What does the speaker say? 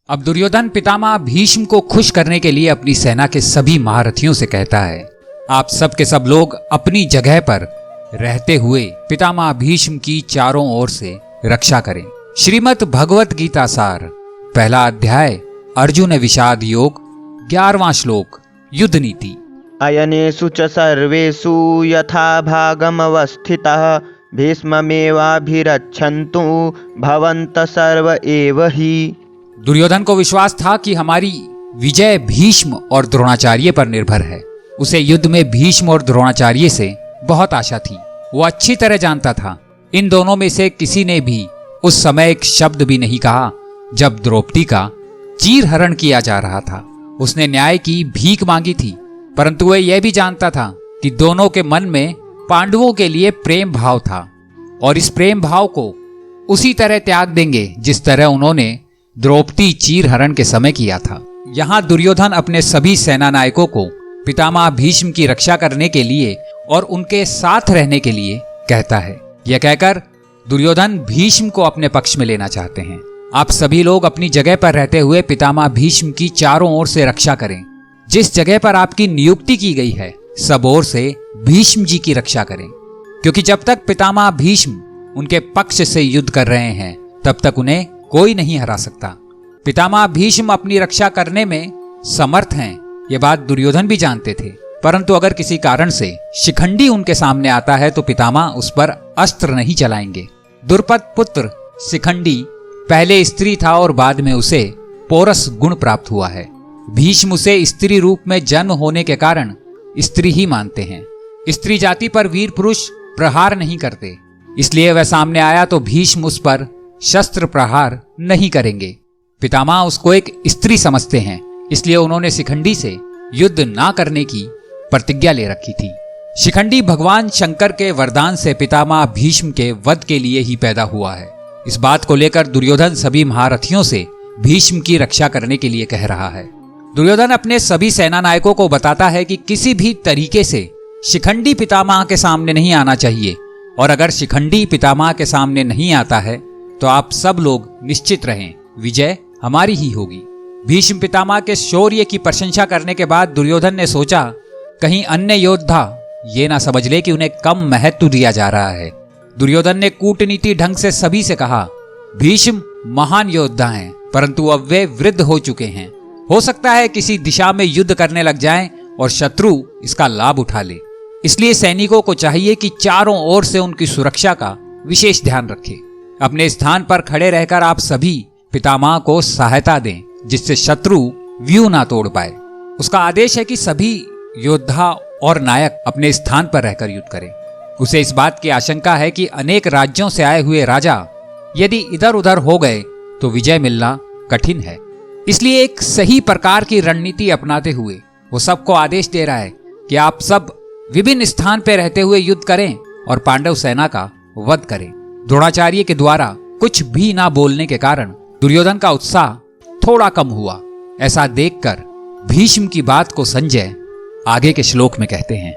अब दुर्योधन पितामह भीष्म को खुश करने के लिए अपनी सेना के सभी महारथियों से कहता है, आप सब के सब लोग अपनी जगह पर रहते हुए पितामह भीष्म की चारों ओर से रक्षा करें। श्रीमद् भगवत गीता सार, पहला अध्याय, अर्जुन विषाद योग, 11वां श्लोक, युद्ध नीति। अयनेषु च सर्वेषु यथा भागमवस्थितः भीष्ममेवाभिरक्षन्तु भवन्तः सर्व एव हि। दुर्योधन को विश्वास था कि हमारी विजय भीष्म और द्रोणाचार्य पर निर्भर है। उसे युद्ध में भीष्म और द्रोणाचार्य से बहुत आशा थी। वो अच्छी तरह जानता था इन दोनों में से किसी ने भी उस समय एक शब्द भी नहीं कहा जब द्रौपदी का चीरहरण किया जा रहा था। उसने न्याय की भीख मांगी थी, परंतु वह यह भी जानता था कि दोनों के मन में पांडवों के लिए प्रेम भाव था और इस प्रेम भाव को उसी तरह त्याग देंगे जिस तरह उन्होंने द्रौपदी चीरहरण के समय किया था। यहाँ दुर्योधन अपने सभी सेना नायकों को पितामह भीष्म की रक्षा करने के लिए और उनके साथ रहने के लिए कहता है। यह कहकर दुर्योधन भीष्म को अपने पक्ष में लेना चाहते हैं। आप सभी लोग अपनी जगह पर रहते हुए पितामह भीष्म की चारों ओर से रक्षा करें। जिस जगह पर आपकी नियुक्ति की गई है सब ओर से भीष्म जी की रक्षा करें, क्योंकि जब तक पितामह भीष्म उनके पक्ष से युद्ध कर रहे हैं तब तक उन्हें कोई नहीं हरा सकता। पितामह भीष्म अपनी रक्षा करने में समर्थ हैं, ये बात दुर्योधन भी जानते थे, परंतु अगर किसी कारण से शिखंडी उनके सामने आता है तो पितामह उस पर अस्त्र नहीं चलाएंगे। द्रुपद पुत्र शिखंडी पहले स्त्री था और बाद में उसे पौरस गुण प्राप्त हुआ है। भीष्म उसे स्त्री रूप में जन्म होने के कारण स्त्री ही मानते हैं। स्त्री जाति पर वीर पुरुष प्रहार नहीं करते, इसलिए वह सामने आया तो भीष्म उस पर शस्त्र प्रहार नहीं करेंगे। पितामह उसको एक स्त्री समझते हैं, इसलिए उन्होंने शिखंडी से युद्ध ना करने की प्रतिज्ञा ले रखी थी। शिखंडी भगवान शंकर के वरदान से पितामह भीष्म के वध के लिए ही पैदा हुआ है। इस बात को लेकर दुर्योधन सभी महारथियों से भीष्म की रक्षा करने के लिए कह रहा है। दुर्योधन अपने सभी सेना नायकों को बताता है कि किसी भी तरीके से शिखंडी पितामह के सामने नहीं आना चाहिए, और अगर शिखंडी पितामह के सामने नहीं आता है तो आप सब लोग निश्चित रहें, विजय हमारी ही होगी। भीष्म पितामह के शौर्य की प्रशंसा करने के बाद दुर्योधन ने सोचा कहीं अन्य योद्धा ये ना समझ ले कि उन्हें कम महत्व दिया जा रहा है। दुर्योधन ने कूटनीति ढंग से सभी से कहा, भीष्म महान योद्धा हैं, परंतु अब वे वृद्ध हो चुके हैं। हो सकता है किसी दिशा में युद्ध करने लग जाएं और शत्रु इसका लाभ उठा ले, इसलिए सैनिकों को चाहिए कि चारों ओर से उनकी सुरक्षा का विशेष ध्यान रखें। अपने स्थान पर खड़े रहकर आप सभी पितामह को सहायता दें जिससे शत्रु व्यूह ना तोड़ पाए। उसका आदेश है कि सभी योद्धा और नायक अपने स्थान पर रहकर युद्ध करें। उसे इस बात की आशंका है कि अनेक राज्यों से आए हुए राजा यदि इधर उधर हो गए तो विजय मिलना कठिन है, इसलिए एक सही प्रकार की रणनीति अपनाते हुए वो सबको आदेश दे रहा है कि आप सब विभिन्न स्थान पर रहते हुए युद्ध करें और पांडव सेना का वध करें। द्रोणाचार्य के द्वारा कुछ भी ना बोलने के कारण दुर्योधन का उत्साह थोड़ा कम हुआ। ऐसा देखकर भीष्म की बात को संजय आगे के श्लोक में कहते हैं।